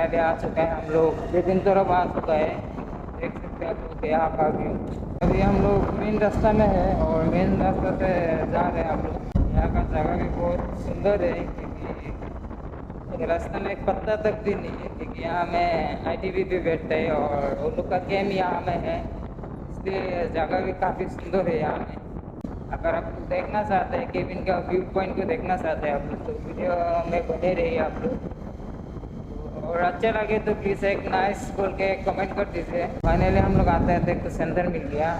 Finally आ चुका है हम लोग केबिन तरफ आ चुका है। देख सकते हैं आप लोग यहाँ का व्यू। अभी हम लोग मेन रास्ता में है और मेन रास्ता से जा रहे हैं हम लोग। यहाँ का जगह भी बहुत सुंदर है क्योंकि रास्ते में एक पत्ता तक भी नहीं है क्योंकि यहाँ में आईटीबी भी बैठते हैं और उन लोग का कैम्प यहाँ में है, इसलिए जगह भी काफ़ी सुंदर है यहाँ में। अगर आप लोग देखना चाहते हैं केबिन का व्यू पॉइंट को देखना चाहते हैं आप लोग तो वीडियो में बने रहिए आप लोग। और अच्छा लगे तो प्लीज़ एक नाइस बोल के कमेंट कर दीजिए। फाइनली हम लोग आते हैं तो सेंटर मिल गया।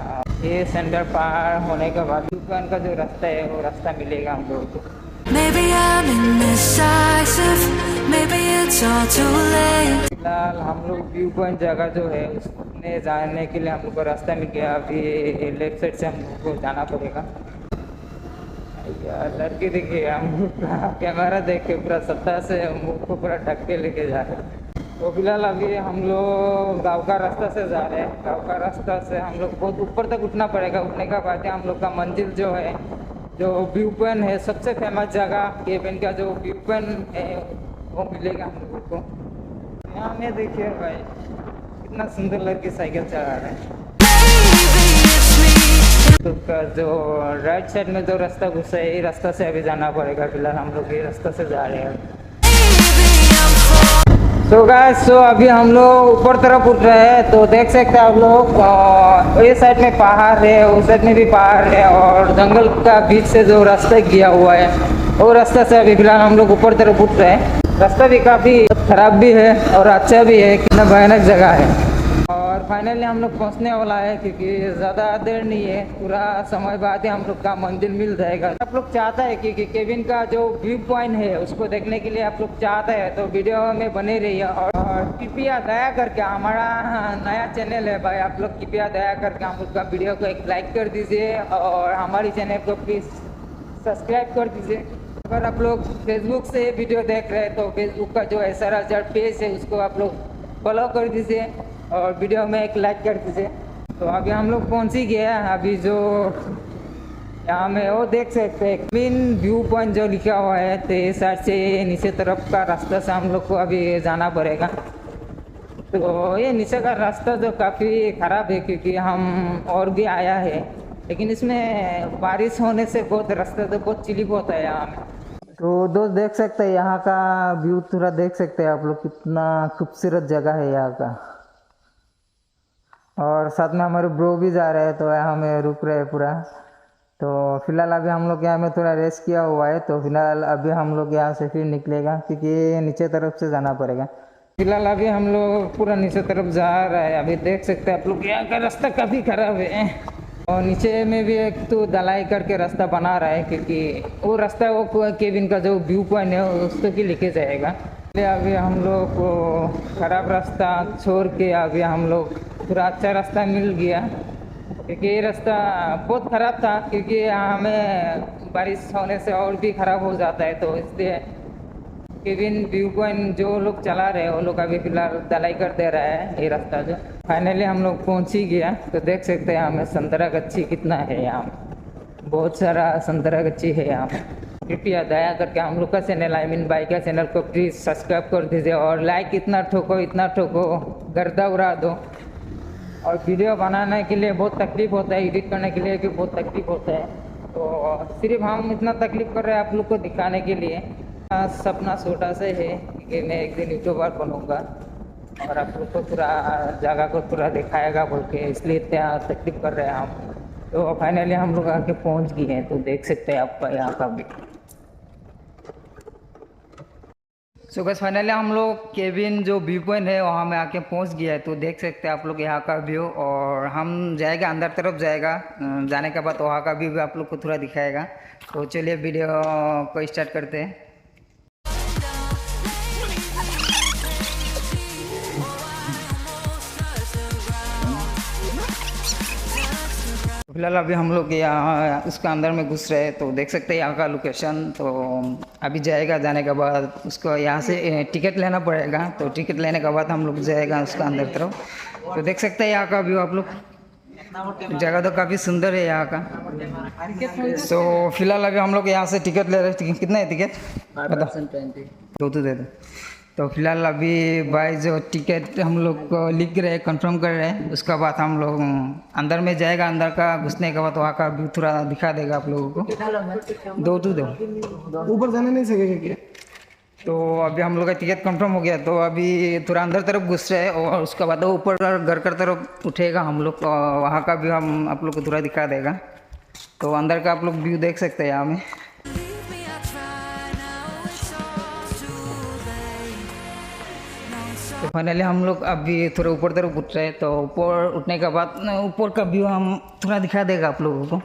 ये सेंटर पार होने के बाद व्यू पॉइंट का जो रास्ता है वो रास्ता मिलेगा हम लोग को। Maybe I'm indecisive, maybe it's all too late. फिलहाल हम लोग व्यू पॉइंट जगह जो है उसमें जाने के लिए हम लोग को रास्ता मिल गया। अभी लेफ्ट साइड से हम लोग को जाना पड़ेगा। यार लड़की देखिए हम कैमरा देख के पूरा सत्ता से मुँह को पूरा ढक के लेके जा रहे हैं। तो फिलहाल अभी हम लोग गाँव का रास्ता से जा रहे हैं। गाँव का रास्ता से हम लोग बहुत ऊपर तक उठना पड़ेगा। उठने का बाद हम लोग का मंजिल जो है, जो व्यू पॉइंट है, सबसे फेमस जगह केबिन का जो व्यू पॉइंट है वो मिलेगा हम लोगों को। यहाँ में देखिए भाई कितना सुंदर लड़की साइकिल चला रहे हैं। तो का जो राइट साइड में जो रास्ता घुसा है ये रास्ता से अभी जाना पड़ेगा। फिलहाल हम लोग ये रास्ता से जा रहे हैं। सो गाइस अभी हम लोग ऊपर तरफ उठ रहे हैं तो देख सकते हैं आप लोग ये साइड में पहाड़ है, उस साइड में भी पहाड़ है और जंगल का बीच से जो रास्ता गया हुआ है वो रास्ता से अभी फिलहाल हम लोग ऊपर तरफ उठ रहे हैं। रास्ता भी काफ़ी खराब भी है और अच्छा भी है, कितना भयानक जगह है। और फाइनली हम लोग पहुंचने वाला है क्योंकि ज़्यादा देर नहीं है, पूरा समय बाद ही हम लोग का मंजिल मिल जाएगा। आप लोग चाहता है कि केबिन का जो व्यू पॉइंट है उसको देखने के लिए आप लोग चाहते हैं तो वीडियो में बने रहिए। और कृपया दया करके हमारा नया चैनल है भाई, आप लोग कृपया दया करके हम लोग का वीडियो को एक लाइक कर दीजिए और हमारी चैनल को प्लीज़ सब्सक्राइब कर दीजिए। अगर आप लोग फेसबुक से वीडियो देख रहे हैं तो फेसबुक का जो SRR पेज है उसको आप लोग फॉलो कर दीजिए और वीडियो में एक लाइक कर दीजिए। तो अभी हम लोग पहुंच ही गए हैं। अभी जो यहाँ में वो देख सकते हैं मेन व्यू पॉइंट जो लिखा हुआ है तो इस साइड से नीचे तरफ का रास्ता से हम लोग को अभी जाना पड़ेगा। तो ये नीचे का रास्ता जो काफ़ी ख़राब है क्योंकि हम और भी आया है, लेकिन इसमें बारिश होने से बहुत रास्ता तो बहुत स्लिप होता है यहाँ में। तो दोस्त देख सकते हैं यहाँ का व्यू थोड़ा देख सकते हैं आप लोग, कितना खूबसूरत जगह है यहाँ का। और साथ में हमारे ब्रो भी जा रहे हैं तो यहाँ में रुक रहे हैं पूरा। तो फिलहाल अभी हम लोग यहाँ में थोड़ा रेस्ट किया हुआ है तो फिलहाल अभी हम लोग यहाँ से फिर निकलेगा क्योंकि नीचे तरफ से जाना पड़ेगा। फिलहाल अभी हम लोग पूरा नीचे तरफ जा रहा है। अभी देख सकते हैं आप लोग यहाँ का रास्ता काफ़ी ख़राब है और नीचे में भी एक तो ढलाई करके रास्ता बना रहा है क्योंकि वो रास्ता वो केबिन का जो व्यू पॉइंट है उस तक ही लेके जाएगा। अभी हम लोग को ख़राब रास्ता छोड़ के अभी हम लोग पूरा अच्छा रास्ता मिल गया क्योंकि ये रास्ता बहुत ख़राब था क्योंकि हमें बारिश होने से और भी ख़राब हो जाता है। तो इसलिए केबिन व्यू पॉइंट जो लोग चला रहे हैं वो लोग अभी फिलहाल ढलाई कर दे रहा है ये रास्ता जो। फाइनली हम लोग पहुंच ही गया। तो देख सकते हैं हमें संतरा गच्छी कितना है यहाँ, बहुत सारा संतरा गच्छी है यहाँ पे। कृपया दया करके हम लोग का चैनल भाई का चैनल को प्लीज़ सब्सक्राइब कर दीजिए और लाइक इतना ठोको गर्दा उड़ा दो। और वीडियो बनाने के लिए बहुत तकलीफ होता है, एडिट करने के लिए भी बहुत तकलीफ होता है। तो सिर्फ हम इतना तकलीफ कर रहे हैं आप लोग को दिखाने के लिए। सपना छोटा से है कि मैं एक दिन यूट्यूबर बनूंगा और आप लोग को पूरा जगह को पूरा दिखाएगा बोल के, इसलिए इतना तकलीफ कर रहे हैं हम। तो फाइनली हम लोग आके पहुंच गए हैं। तो देख सकते हैं आप यहाँ का भी। सो गाइस फाइनली हम लोग केबिन जो व्यू पॉइंट है वहाँ में आके पहुँच गया है। तो देख सकते हैं आप लोग यहाँ का व्यू और हम जाएगा अंदर तरफ जाएगा। जाने के बाद वहाँ का व्यू भी आप लोग को थोड़ा दिखाएगा। तो चलिए वीडियो को स्टार्ट करते हैं। फिलहाल अभी हम लोग यहाँ उसका अंदर में घुस रहे हैं। तो देख सकते हैं यहाँ का लोकेशन। तो अभी जाएगा, जाने के बाद उसको यहाँ से टिकट लेना पड़ेगा। तो टिकट लेने के बाद हम लोग जाएगा उसका अंदर तरफ। तो देख सकते हैं यहाँ का व्यू आप लोग। जगह तो काफ़ी सुंदर है यहाँ का। तो फिलहाल अभी हम लोग यहाँ से टिकट ले रहे हैं। कितना है टिकट? बता। 2 तो दे दो। तो फिलहाल अभी भाई जो टिकट हम लोग को लिख रहे हैं, कंफर्म कर रहे हैं, उसके बाद हम लोग अंदर में जाएगा। अंदर का घुसने के बाद वहाँ का व्यू थोड़ा दिखा देगा आप लोगों को। दो ऊपर जाने नहीं सकेगा क्या? तो अभी हम लोग का टिकट कंफर्म हो गया, तो अभी थोड़ा अंदर तरफ घुस रहे हैं और उसके बाद वो ऊपर घर की तरफ उठेगा हम लोग, तो वहाँ का व्यू हम आप लोग को थोड़ा दिखा देगा। तो अंदर का आप लोग व्यू देख सकते हैं यहाँ में। Leave me, I try, now it's all too late. Now it's all तो फाइनली हम लोग अभी थोड़ा ऊपर तरफ उठ रहे हैं, तो ऊपर उठने के बाद ऊपर का व्यू हम थोड़ा दिखा देगा आप लोगों को।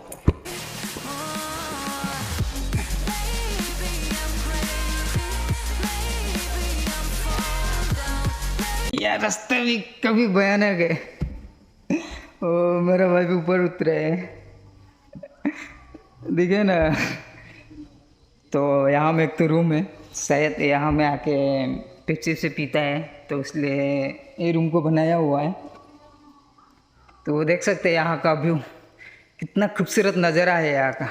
यार रास्ते भी कभी भयानक है। ओ मेरा भाई भी ऊपर उतरे है, दिखे ना। तो यहाँ में एक तो रूम है, शायद यहाँ में आके पेप्सी से पीता है, तो इसलिए ये रूम को बनाया हुआ है। तो वो देख सकते हैं यहाँ का व्यू, कितना खूबसूरत नज़ारा है यहाँ का।